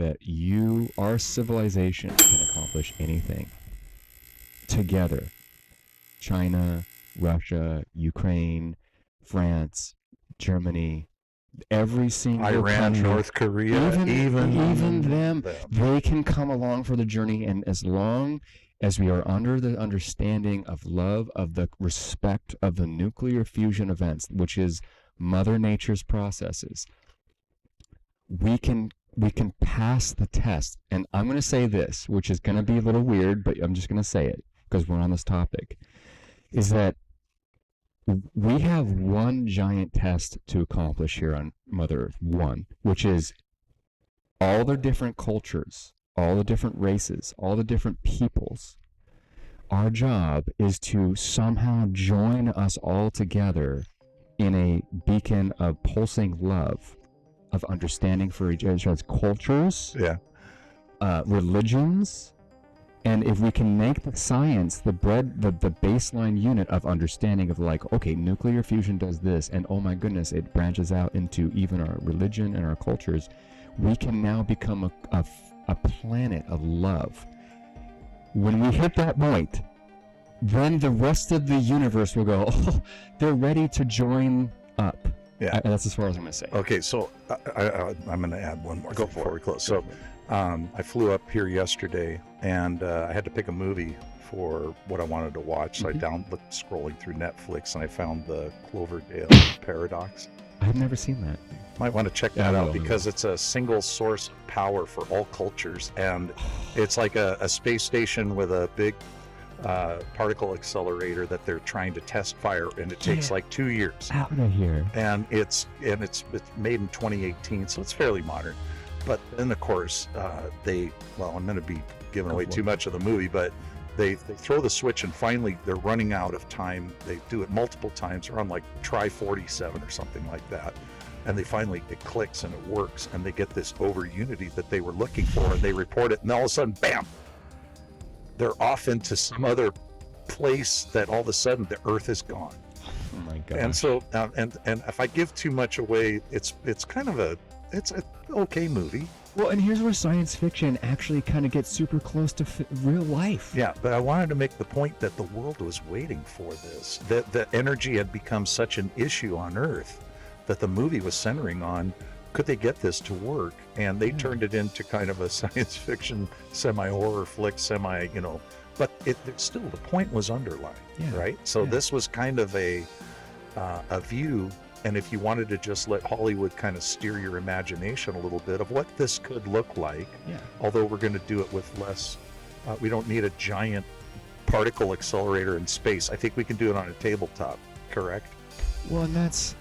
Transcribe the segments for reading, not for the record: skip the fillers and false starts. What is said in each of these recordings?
that our civilization can accomplish anything together. China, Russia, Ukraine, France, Germany, every single Iran, country, North Korea, even them, they can come along for the journey. And as long as we are under the understanding of love, of the respect of the nuclear fusion events, which is Mother Nature's processes, we can pass the test. And I'm going to say this, which is going to be a little weird, but I'm just going to say it because we're on this topic, is that we have one giant test to accomplish here on Mother Earth, one, which is all the different cultures, all the different races, all the different peoples. Our job is to somehow join us all together in a beacon of pulsing love, of understanding for each other's cultures, religions, and if we can make the science the baseline unit of understanding of like, okay, nuclear fusion does this, and oh my goodness, it branches out into even our religion and our cultures, we can now become a planet of love. When we hit that point, then the rest of the universe will go, oh, they're ready to join up. Yeah, that's as far as I'm going to say. Okay, so I'm going to add one more before we close. So I flew up here yesterday, and I had to pick a movie for what I wanted to watch. So I scrolling through Netflix, and I found the Cloverfield Paradox. I've never seen that. Might want to check that out because it's a single source of power for all cultures, and it's like a space station with a big particle accelerator that they're trying to test fire, and it takes like 2 years. Out of here. And it's made in 2018, so it's fairly modern. But then, of course, I'm going to be giving away too much of the movie, but they throw the switch, and finally they're running out of time. They do it multiple times. They're on like try 47 or something like that. And it clicks and it works, and they get this over unity that they were looking for, and they report it, and all of a sudden, bam! They're off into some other place that all of a sudden the Earth is gone. Oh my God! And so, and if I give too much away, it's kind of it's an okay movie. Well, and here's where science fiction actually kind of gets super close to real life. Yeah, but I wanted to make the point that the world was waiting for this. That the energy had become such an issue on Earth that the movie was centering on. Could they get this to work? And they turned it into kind of a science fiction, semi-horror flick, but still the point was underlined, right? So this was kind of a view, and if you wanted to just let Hollywood kind of steer your imagination a little bit of what this could look like, although we're going to do it with less, we don't need a giant particle accelerator in space. I think we can do it on a tabletop, correct? Well, and that's...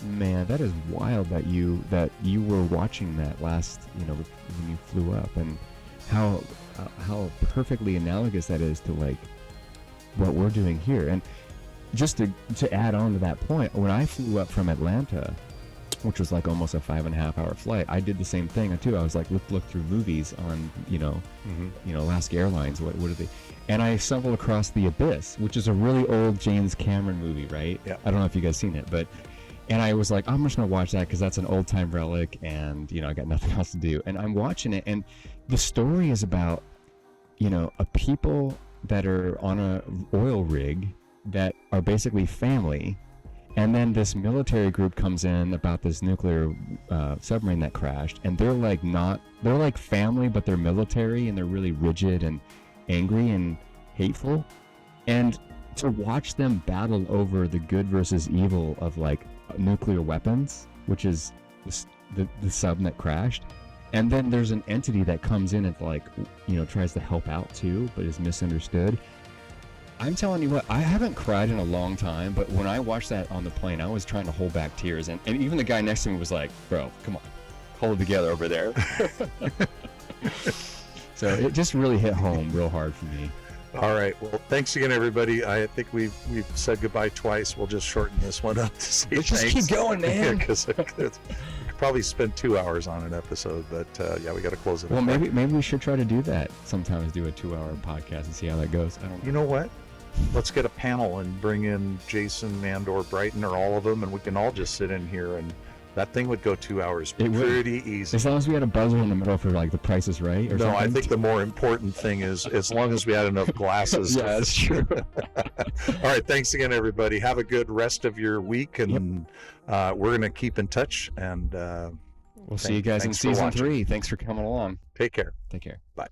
Man, that is wild that you were watching that last, when you flew up, and how perfectly analogous that is to like what we're doing here. And just to add on to that point, when I flew up from Atlanta, which was like almost a 5.5-hour flight, I did the same thing too. I was like, look through movies on Alaska Airlines. What are they? And I stumbled across The Abyss, which is a really old James Cameron movie, right? Yeah. I don't know if you guys seen it, but. And I was like, I'm just going to watch that because that's an old-time relic, and, I got nothing else to do. And I'm watching it, and the story is about, a people that are on a oil rig that are basically family, and then this military group comes in about this nuclear submarine that crashed, and they're like family, but they're military, and they're really rigid and angry and hateful. And to watch them battle over the good versus evil of, like, nuclear weapons, which is the sub that crashed, and then there's an entity that comes in and like tries to help out too, but is misunderstood. I'm telling you what, I haven't cried in a long time, but when I watched that on the plane, I was trying to hold back tears, and even the guy next to me was like, bro, come on, hold it together over there. So it just really hit home real hard for me. All right. Well, thanks again, everybody. I think we've said goodbye twice. We'll just shorten this one up to say Let's thanks. Just keep going, man. Because we could probably spend 2 hours on an episode, but we got to close it. Well, maybe we should try to do that sometimes. Do a 2-hour podcast and see how that goes. I don't know. You know what? Let's get a panel and bring in Jason, Mandor, Brighton, or all of them, and we can all just sit in here and That thing would go 2 hours It would. pretty easy. As long as we had a buzzer in the middle for like the Price is Right or No, something. I think the more important thing is as long as we had enough glasses. Yeah, that's true. All right. Thanks again, everybody. Have a good rest of your week. And we're going to keep in touch. And We'll see you guys in thanks for season watching. 3. Thanks for coming along. Take care. Take care. Bye.